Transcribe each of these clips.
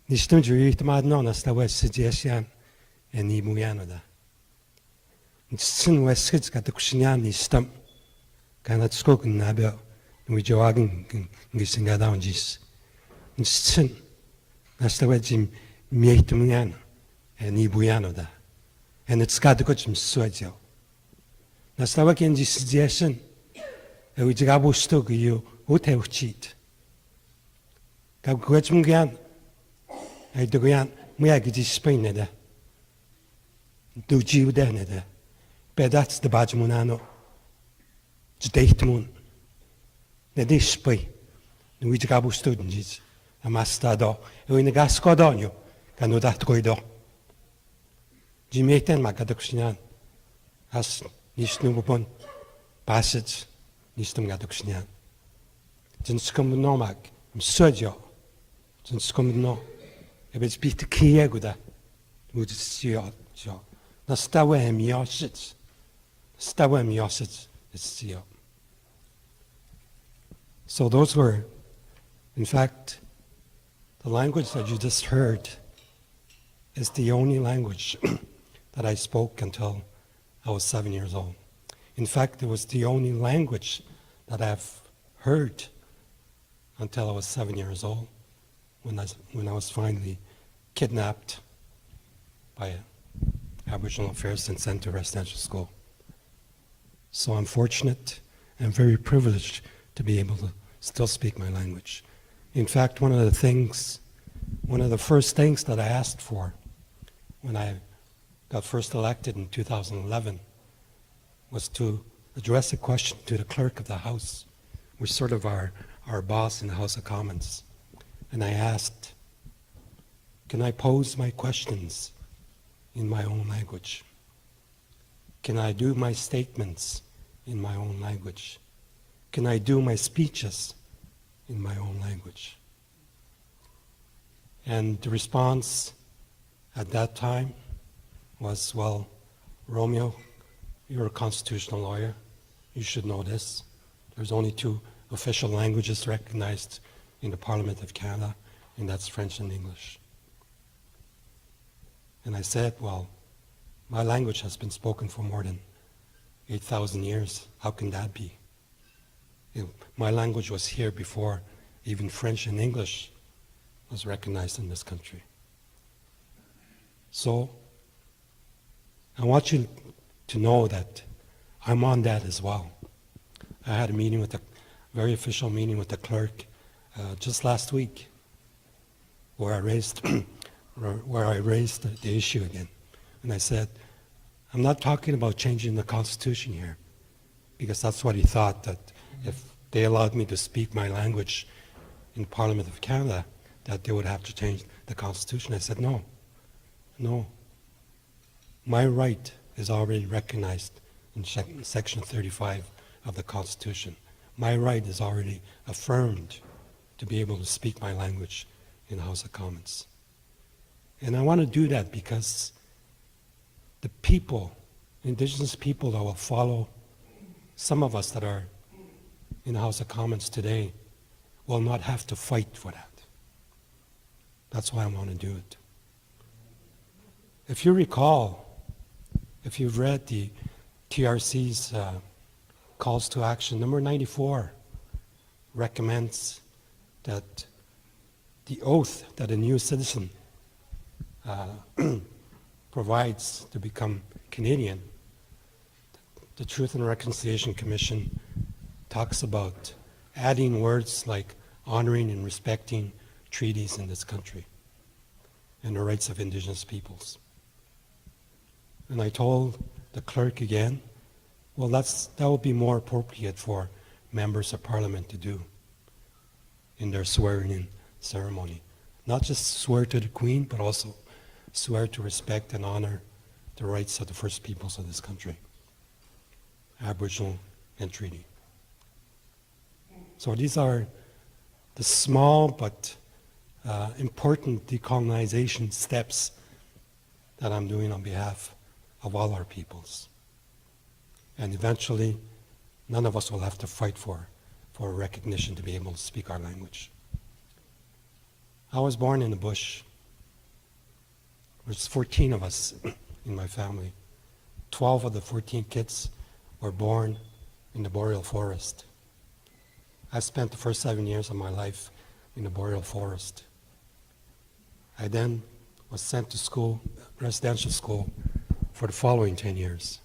Nistum juitamad no nastawa suggestion and Nimuyanoda. Sin Westkits got the Kushinan nistum. Cannot spoken nabel. We jogging gissing down jis. Sin nastawa jim Mietumuyan and Nibuyanoda. And it's got the Kuchim Suajo. Nastawa can this suggestion. We jabo stock you, hotel cheat. Gabguachmungan. I do yan, Muyagi Spain. Do Jew then. But that's the Bajmunano. It's date moon. The display. We jabo students. A master do. In the gas codonio. Can do that goido. Jimmy ten Macadaxian. As Nishnubon passage. Nistum Gaduxian. Since come nomag, Sergio. Since come no. If it's beat the Kieguda, would see your job. The Stawem Yossits. Stawem Yossits is seal. So those were, in fact, the language that you just heard is the only language that I spoke until I was 7 years old. In fact, it was the only language that I've heard until I was 7 years old, when I was finally kidnapped by Aboriginal Affairs and sent to residential school. So I'm fortunate and very privileged to be able to still speak my language. In fact, one of the first things that I asked for when I got first elected in 2011 was to address a question to the clerk of the House, which is sort of our boss in the House of Commons. And I asked, can I pose my questions in my own language? Can I do my statements in my own language? Can I do my speeches in my own language? And the response at that time was, well, Romeo, you're a constitutional lawyer. You should know this. There's only two official languages recognized in the Parliament of Canada, and that's French and English. And I said, well, my language has been spoken for more than 8,000 years. How can that be? My language was here before even French and English was recognized in this country. So I want you to know that I'm on that as well. I had a very official meeting with the clerk just last week, where I raised the issue again. And I said, I'm not talking about changing the Constitution here, because that's what he thought, that if they allowed me to speak my language in the Parliament of Canada, that they would have to change the Constitution. I said, no. My right is already recognized in Section 35 of the Constitution. My right is already affirmed to be able to speak my language in the House of Commons. And I want to do that because the people, Indigenous people that will follow, some of us that are in the House of Commons today, will not have to fight for that. That's why I want to do it. If you recall, if you've read the TRC's calls to action, number 94 recommends that the oath that a new citizen provides to become Canadian, the Truth and Reconciliation Commission talks about adding words like honoring and respecting treaties in this country and the rights of Indigenous peoples. And I told the clerk again, well, that would be more appropriate for members of Parliament to do in their swearing-in ceremony. Not just swear to the Queen, but also swear to respect and honor the rights of the First Peoples of this country, Aboriginal and Treaty. So these are the small but important decolonization steps that I'm doing on behalf of all our peoples. And eventually, none of us will have to fight for recognition to be able to speak our language. I was born in the bush. There's 14 of us in my family. 12 of the 14 kids were born in the boreal forest. I spent the first 7 years of my life in the boreal forest. I then was sent to school, residential school, for the following 10 years.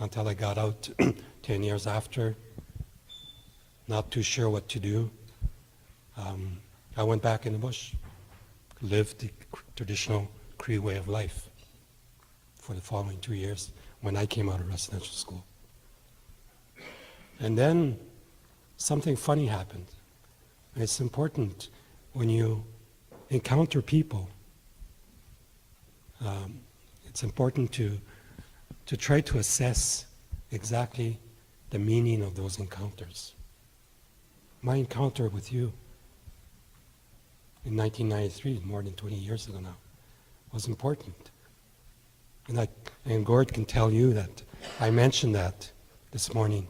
Until I got out 10 years after, not too sure what to do. I went back in the bush, lived the traditional Cree way of life for the following 2 years when I came out of residential school. And then something funny happened. It's important when you encounter people, it's important to try to assess exactly the meaning of those encounters. My encounter with you in 1993, more than 20 years ago now, was important. And Gord can tell you that I mentioned that this morning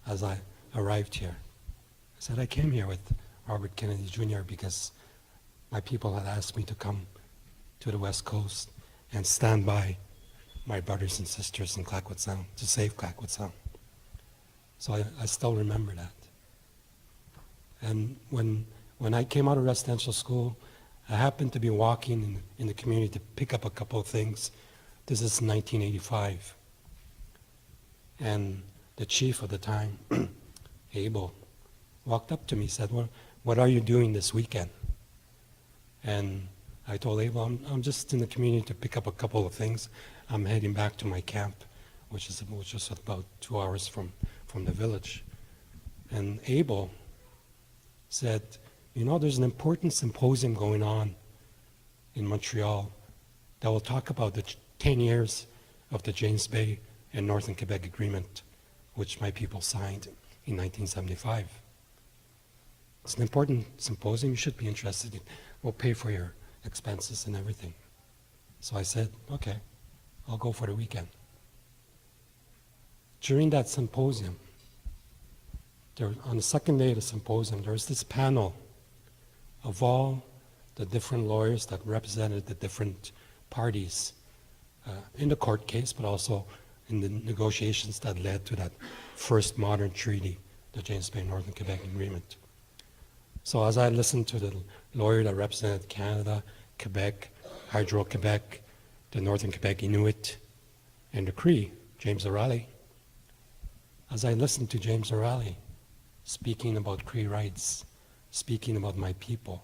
as I arrived here. I said I came here with Robert Kennedy Jr. because my people had asked me to come to the West Coast and stand by my brothers and sisters in Clayoquot Sound, to save Clayoquot Sound. So I still remember that. And when I came out of residential school, I happened to be walking in the community to pick up a couple of things. This is 1985. And the chief of the time, Eeyou, walked up to me and said, well, what are you doing this weekend? And I told Eeyou, I'm just in the community to pick up a couple of things. I'm heading back to my camp, which is about 2 hours from the village. And Eeyou said, you know, there's an important symposium going on in Montreal that will talk about the 10 years of the James Bay and Northern Quebec Agreement, which my people signed in 1975. It's an important symposium you should be interested in. We'll pay for your expenses and everything. So I said, okay, I'll go for the weekend. During that symposium, on the second day of the symposium, there was this panel of all the different lawyers that represented the different parties in the court case, but also in the negotiations that led to that first modern treaty, the James Bay Northern Quebec Agreement. So as I listened to the lawyer that represented Canada, Quebec, Hydro-Quebec, the Northern Quebec Inuit, and the Cree, James O'Reilly, as I listened to James O'Reilly speaking about Cree rights, speaking about my people,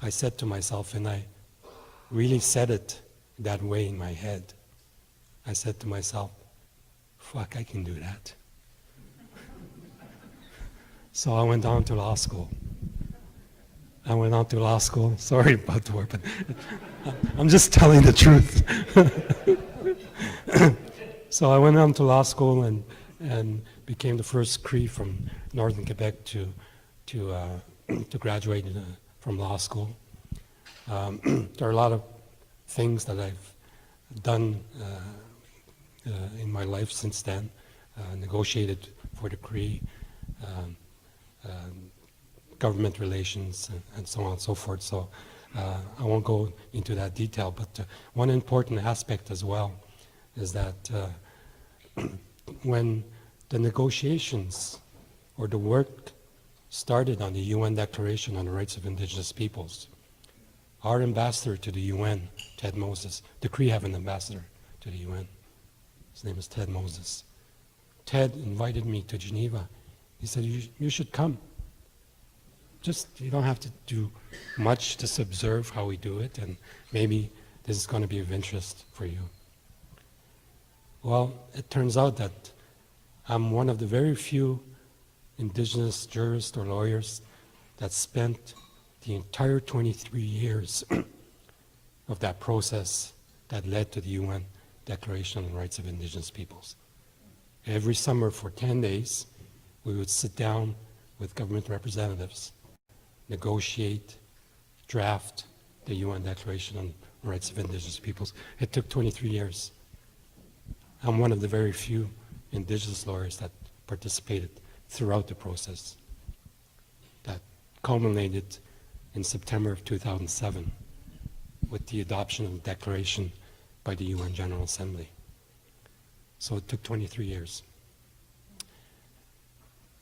I said to myself, and I really said it that way in my head, I said to myself, fuck, I can do that. So I went on to law school. Sorry about the word, but I'm just telling the truth. So I went on to law school and became the first Cree from Northern Quebec to graduate from law school. There are a lot of things that I've done in my life since then, negotiated for the Cree, government relations, and so on and so forth. So I won't go into that detail, but one important aspect as well is that when the negotiations or the work started on the UN Declaration on the Rights of Indigenous Peoples, our ambassador to the UN, Ted Moses, the Cree have an ambassador to the UN. His name is Ted Moses. Ted invited me to Geneva. He said, you should come. You don't have to do much, just observe how we do it, and maybe this is going to be of interest for you. Well, it turns out that I'm one of the very few Indigenous jurists or lawyers that spent the entire 23 years of that process that led to the UN Declaration on the Rights of Indigenous Peoples. Every summer for 10 days, we would sit down with government representatives, negotiate, draft the UN Declaration on the Rights of Indigenous Peoples. It took 23 years. I'm one of the very few Indigenous lawyers that participated throughout the process. That culminated in September of 2007 with the adoption of the declaration by the UN General Assembly. So it took 23 years.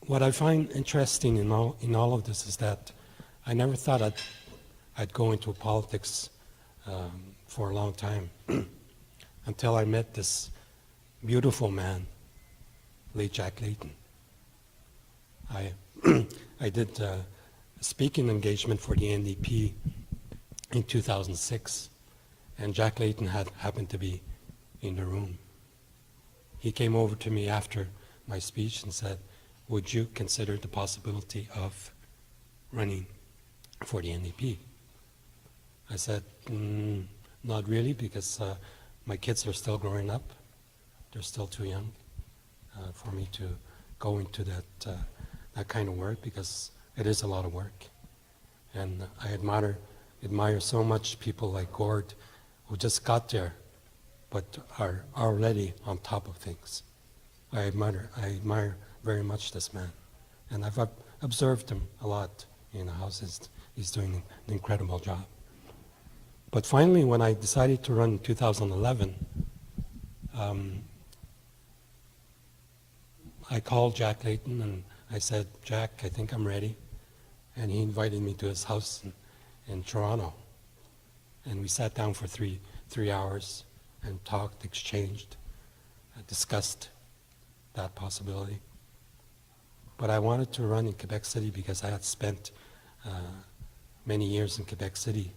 What I find interesting in all of this is that I never thought I'd go into politics for a long time until I met this beautiful man, late Jack Layton. I did a speaking engagement for the NDP in 2006, and Jack Layton happened to be in the room. He came over to me after my speech and said, "Would you consider the possibility of running for the NDP?" I said, not really, because my kids are still growing up. They're still too young for me to go into that kind of work, because it is a lot of work. And I admire so much people like Gord, who just got there, but are already on top of things. I admire very much this man. And I've observed him a lot in the houses. He's doing an incredible job. But finally, when I decided to run in 2011, I called Jack Layton and I said, "Jack, I think I'm ready." And he invited me to his house in Toronto. And we sat down for three hours and talked, exchanged, discussed that possibility. But I wanted to run in Quebec City because I had spent many years in Quebec City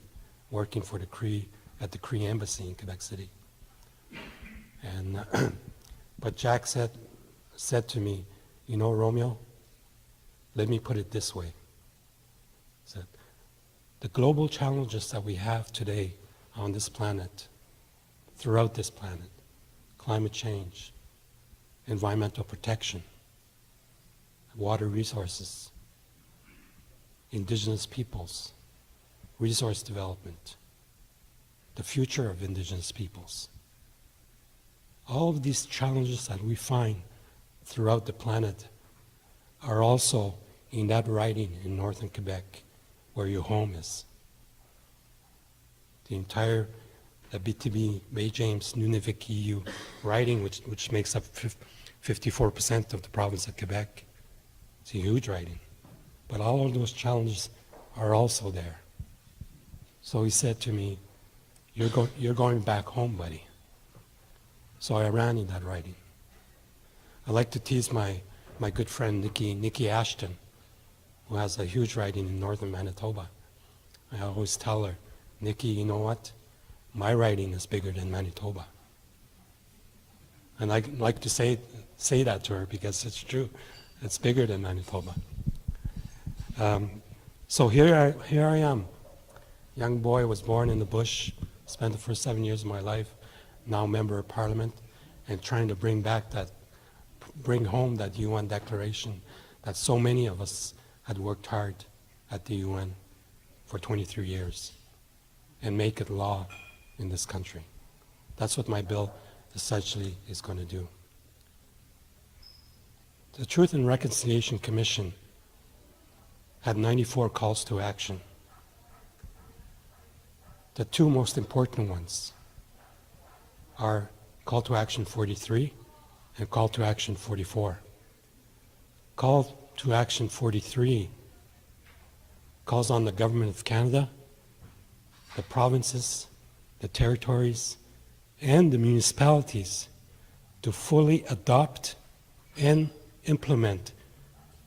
working for the Cree, at the Cree Embassy in Quebec City. And but Jack said to me, "You know, Romeo, let me put it this way." He said, "The global challenges that we have today on this planet, throughout this planet, climate change, environmental protection, water resources, indigenous peoples, resource development, the future of indigenous peoples. All of these challenges that we find throughout the planet are also in that riding in northern Quebec where your home is. The entire Abitibi, Baie James, Nunavik, Eeyou riding, which makes up 54% of the province of Quebec. It's a huge riding. But all of those challenges are also there." So he said to me, you're going back home, buddy." So I ran in that riding. I like to tease my good friend Nikki Ashton, who has a huge riding in northern Manitoba. I always tell her, "Nikki, you know what? My riding is bigger than Manitoba." And I like to say that to her because it's true. It's bigger than Manitoba. So here I am. Young boy, was born in the bush, spent the first 7 years of my life, now member of parliament, and trying to bring home that UN declaration that so many of us had worked hard at the UN for 23 years and make it law in this country. That's what my bill essentially is going to do. The Truth and Reconciliation Commission had 94 calls to action. The two most important ones are Call to Action 43 and Call to Action 44. Call to Action 43 calls on the Government of Canada, the provinces, the territories, and the municipalities to fully adopt and implement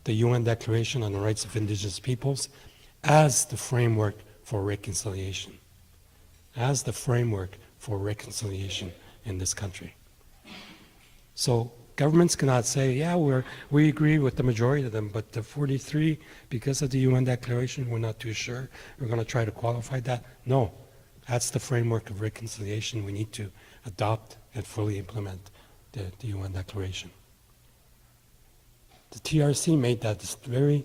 the UN Declaration on the Rights of Indigenous Peoples as the framework for reconciliation. As the framework for reconciliation in this country. So governments cannot say, "Yeah, we agree with the majority of them, but the 43, because of the UN Declaration, we're not too sure. We're going to try to qualify that." No, that's the framework of reconciliation. We need to adopt and fully implement the UN Declaration. The TRC made that very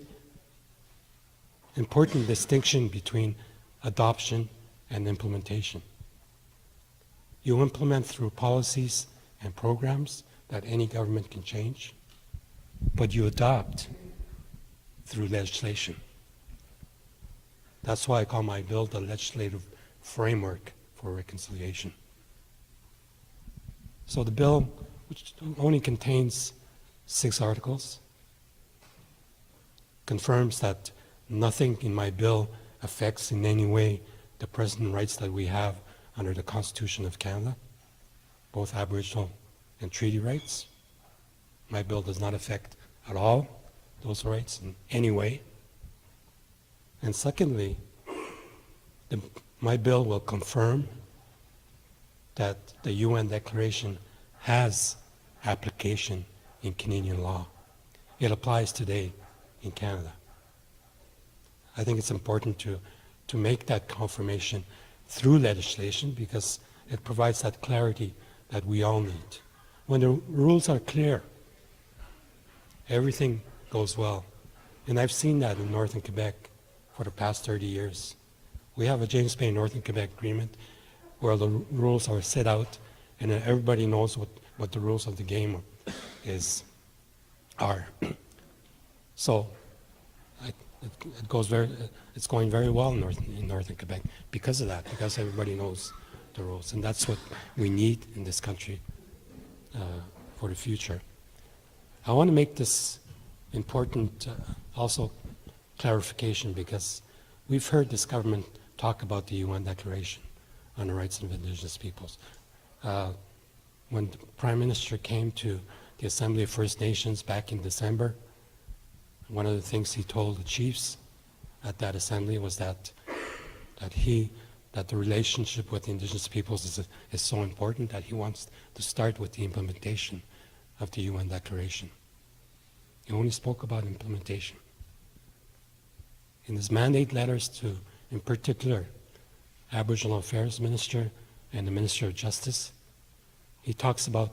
important distinction between adoption and implementation. You implement through policies and programs that any government can change, but you adopt through legislation. That's why I call my bill the legislative framework for reconciliation. So the bill, which only contains 6 articles, confirms that nothing in my bill affects in any way the present rights that we have under the Constitution of Canada, both Aboriginal and treaty rights. My bill does not affect at all those rights in any way. And secondly, my bill will confirm that the UN Declaration has application in Canadian law. It applies today in Canada. I think it's important to make that confirmation through legislation because it provides that clarity that we all need. When the rules are clear, everything goes well. And I've seen that in Northern Quebec for the past 30 years. We have a James Bay Northern Quebec agreement where the rules are set out and everybody knows what the rules of the game are. So it's going very well in Northern Quebec because of that, because everybody knows the rules. And that's what we need in this country for the future. I want to make this important also clarification because we've heard this government talk about the UN Declaration on the Rights of Indigenous Peoples. When the Prime Minister came to the Assembly of First Nations back in December, one of the things he told the chiefs at that assembly was that the relationship with the Indigenous peoples is so important that he wants to start with the implementation of the UN Declaration. He only spoke about implementation. In his mandate letters to, in particular, Aboriginal Affairs Minister and the Minister of Justice, he talks about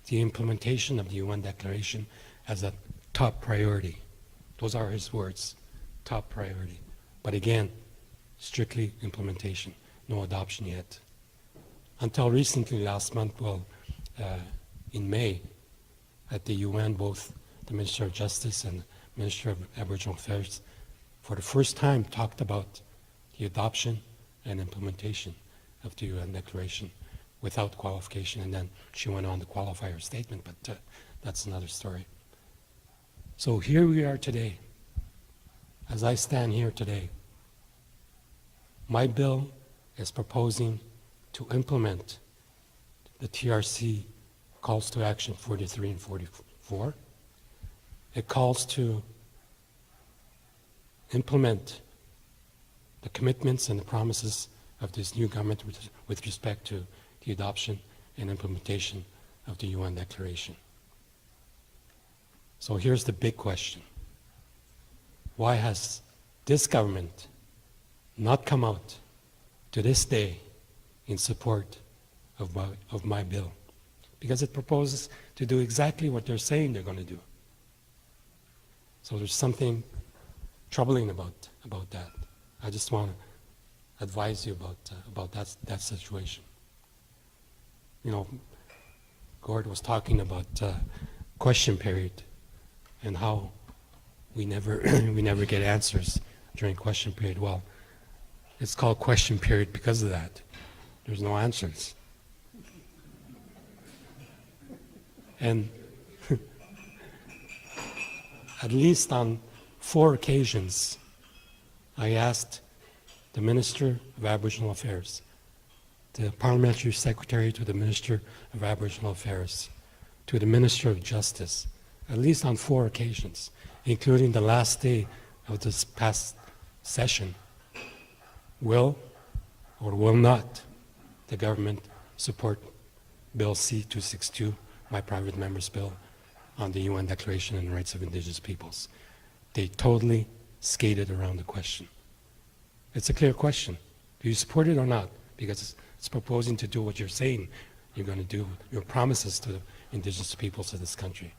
the implementation of the UN Declaration as a top priority. Those are his words, top priority. But again, strictly implementation, no adoption yet. Until recently, last month, in May, at the UN, both the Minister of Justice and the Minister of Aboriginal Affairs, for the first time, talked about the adoption and implementation of the UN Declaration without qualification. And then she went on to qualify her statement, but that's another story. So here we are today. As I stand here today, my bill is proposing to implement the TRC calls to action 43 and 44. It calls to implement the commitments and the promises of this new government with respect to the adoption and implementation of the UN Declaration. So here's the big question. Why has this government not come out to this day in support of my bill? Because it proposes to do exactly what they're saying they're going to do. So there's something troubling about that. I just want to advise you about that situation. You know, Gord was talking about question period and how we never get answers during question period. Well, it's called question period because of that. There's no answers. And at least on 4 occasions, I asked the Minister of Aboriginal Affairs, the Parliamentary Secretary to the Minister of Aboriginal Affairs, to the Minister of Justice, at least on 4 occasions, including the last day of this past session, will or will not the government support Bill C-262, my private member's bill, on the UN Declaration on the Rights of Indigenous Peoples. They totally skated around the question. It's a clear question. Do you support it or not? Because it's proposing to do what you're saying you're going to do, your promises to the Indigenous peoples of this country.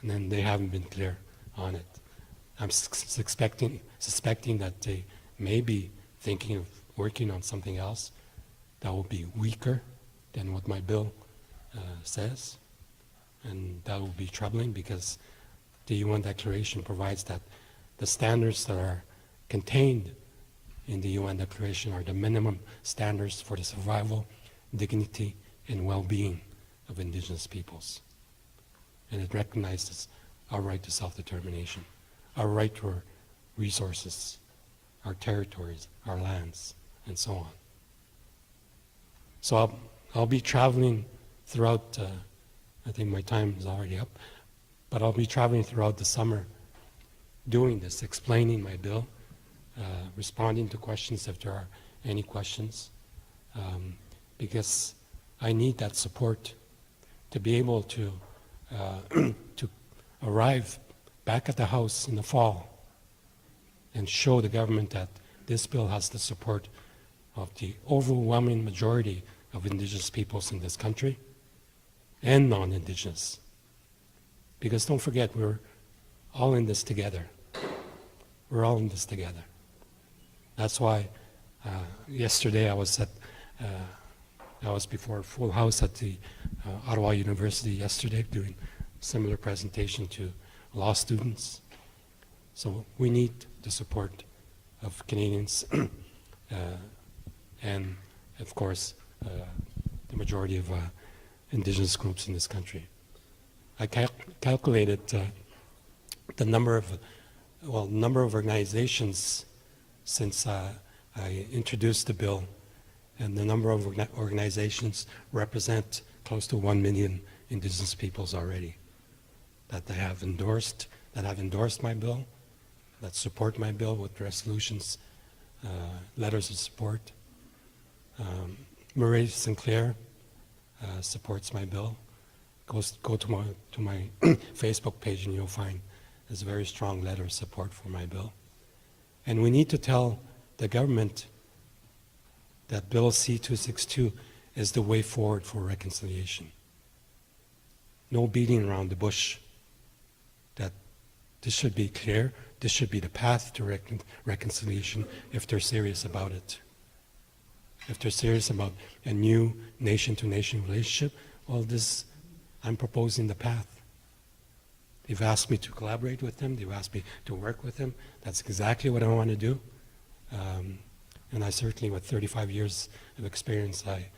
And then they haven't been clear on it. I'm suspecting that they may be thinking of working on something else that will be weaker than what my bill says. And that will be troubling because the UN Declaration provides that the standards that are contained in the UN Declaration are the minimum standards for the survival, dignity, and well-being of Indigenous peoples. And it recognizes our right to self-determination, our right to our resources, our territories, our lands, and so on. So I'll be traveling throughout, I think my time is already up, but I'll be traveling throughout the summer doing this, explaining my bill, responding to questions if there are any questions, because I need that support to be able to to arrive back at the House in the fall and show the government that this bill has the support of the overwhelming majority of Indigenous peoples in this country and non-Indigenous. Because don't forget, we're all in this together. We're all in this together. That's why yesterday I was before a full house at the Ottawa University yesterday doing a similar presentation to law students. So we need the support of Canadians and of course the majority of Indigenous groups in this country. I calculated the number of organizations since I introduced the bill, and the number of organizations represent close to 1 million Indigenous peoples already that have endorsed my bill, that support my bill with resolutions, letters of support. Murray Sinclair supports my bill. Go to my Facebook page and you'll find there's a very strong letter of support for my bill. And we need to tell the government that Bill C-262 is the way forward for reconciliation. No beating around the bush. That this should be clear. This should be the path to reconciliation if they're serious about it. If they're serious about a new nation-to-nation relationship, well, I'm proposing the path. They've asked me to collaborate with them. They've asked me to work with them. That's exactly what I want to do. And I certainly, with 35 years of experience, I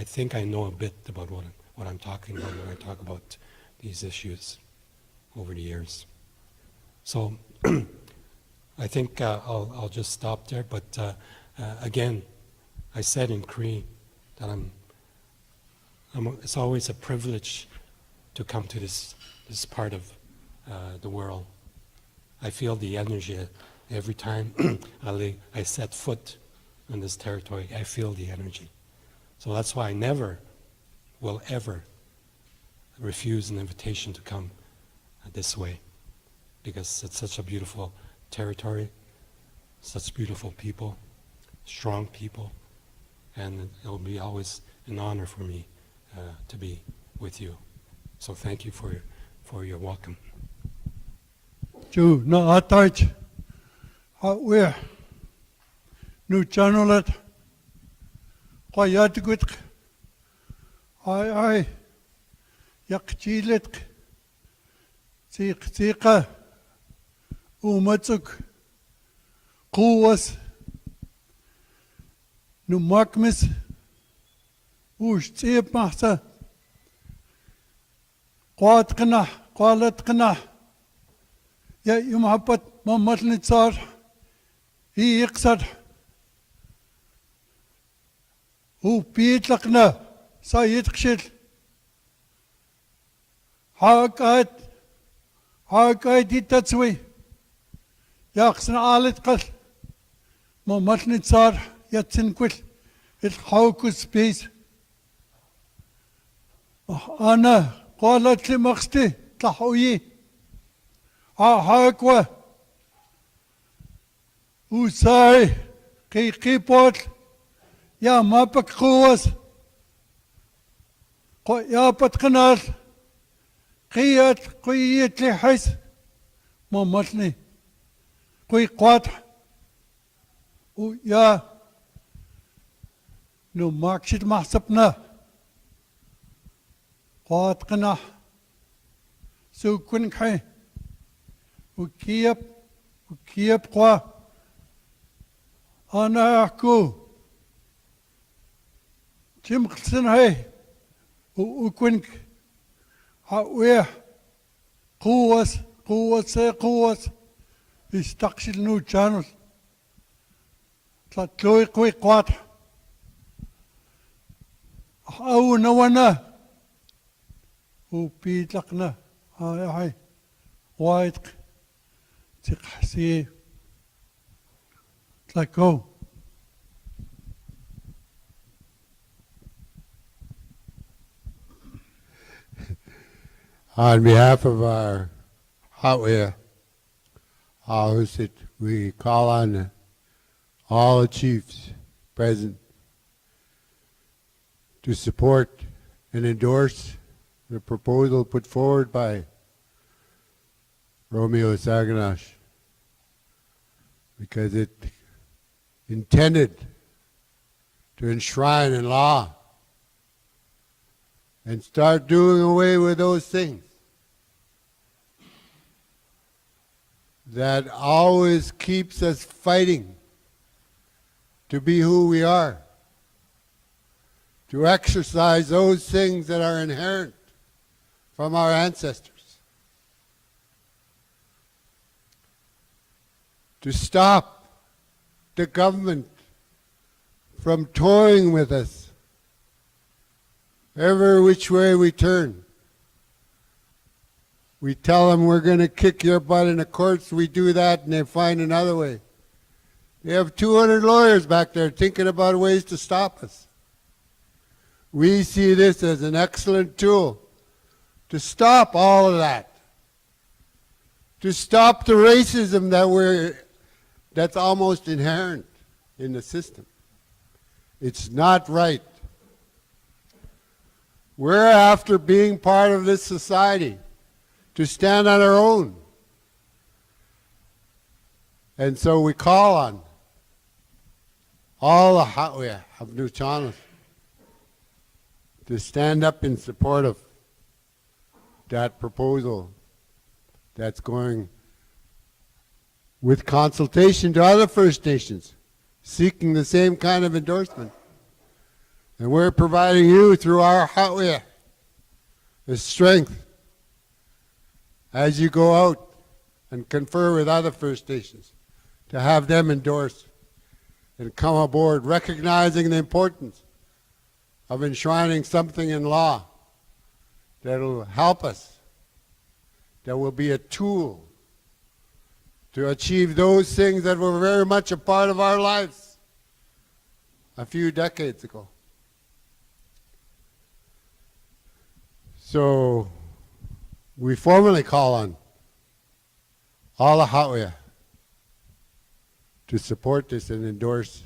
think I know a bit about what I'm talking about when I talk about these issues over the years. So I think I'll just stop there. But again, I said in Cree that it's always a privilege to come to this part of the world. I feel the energy every time I set foot on this territory. I feel the energy. So that's why I never will ever refuse an invitation to come this way, because it's such a beautiful territory, such beautiful people, strong people, and it will be always an honor for me to be with you. So thank you for your welcome. Nuu-chah-nulth Ha-wiih, Nuu-chah-nulth Ha-wiih, Eeyou, Yak-chilit, Tsiqa, Umatsuk, Kuwas, Numakmis, Ush-tsiipmahsa, Quatkana, Qualatkana, Ya Yumhapat, Mamatnitsar, Iiqsar, Upiitlakna, Sayitqshil, Haha-houlthees, Haha-houlthees, Yaqsna Alitqal, Mamatnitsar, Yatsinquil, Ilhaukus Peace, Ana, Qualatli Maxti, Tla-o-qui-aht, Haha-houlthees, Usai, Kipot, Ya Mapak Kuwas, Ya Patkanal, Qui-aht Lihais, Mamatni, Qui-aht, Ya Numakshit Mahsapna, Quatkana, Sukunkai, Ukiap Qua, Ana aku. Tim ksin hai. Ukwink. Ha-wiih. Quwas. Istaqsil Nuu-chah-nulth. Tla-o-qui-aht. Au nawana. Upitlaqna. Hai. Waitq. Tiqhsi. Tla-ko. On behalf of our Ha-wiih, Ha-houlthees, we call on all the chiefs present to support and endorse the proposal put forward by Romeo Saganash, because it intended to enshrine in law and start doing away with those things that always keeps us fighting to be who we are, to exercise those things that are inherent from our ancestors, to stop the government from toying with us every which way we turn. We tell them we're going to kick your butt in the courts, we do that, and they find another way. They have 200 lawyers back there thinking about ways to stop us. We see this as an excellent tool to stop all of that, to stop the racism that's almost inherent in the system. It's not right. We're after being part of this society, to stand on our own. And so we call on all the Ha-wiih of Nuu-chah-nulth to stand up in support of that proposal that's going with consultation to other First Nations, seeking the same kind of endorsement. And we're providing you, through our Ha-wiih, the strength as you go out and confer with other First Nations, to have them endorse and come aboard, recognizing the importance of enshrining something in law that will help us, that will be a tool to achieve those things that were very much a part of our lives a few decades ago. So we formally call on all the Ha-wiih to support this and endorse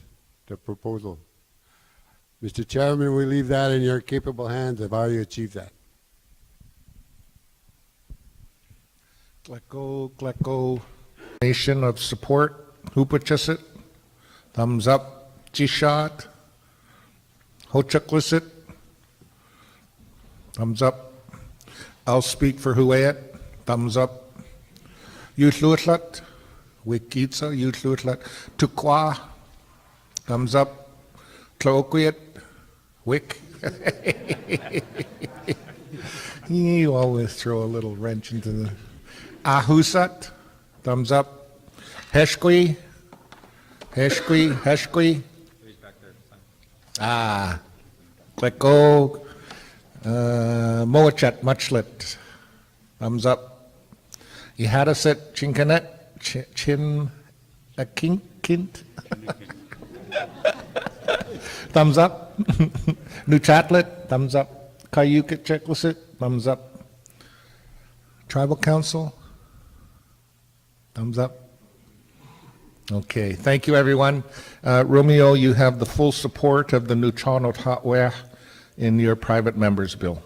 the proposal. Mr. Chairman, we leave that in your capable hands of how you achieve that. Tla-o-qui-aht. Nation of support. Hoopachussit. Thumbs up. Jishat. Hochuklissit. Thumbs up. I'll speak for Hu-wiih. Thumbs up. Youth-luatlat. Wikitsa. Youth-luatlat. Tukwa. Thumbs up. Tla-o-qui-aht. Wick. You always throw a little wrench into the... Ahusat. Thumbs up. Heshkwi. Heshkwi. Ah. Tla-o-qui-aht. Moachat Muchlet. Thumbs up. Ihadasit Chinkanet. Chin Akinkint. Thumbs up. Nuu-chah-nulth. Thumbs up. Kayukit. Thumbs up. Tribal Council. Thumbs up. Okay, thank you everyone. Romeo, you have the full support of the Nuu-chah-nulth Ha-wiih in your private members bill.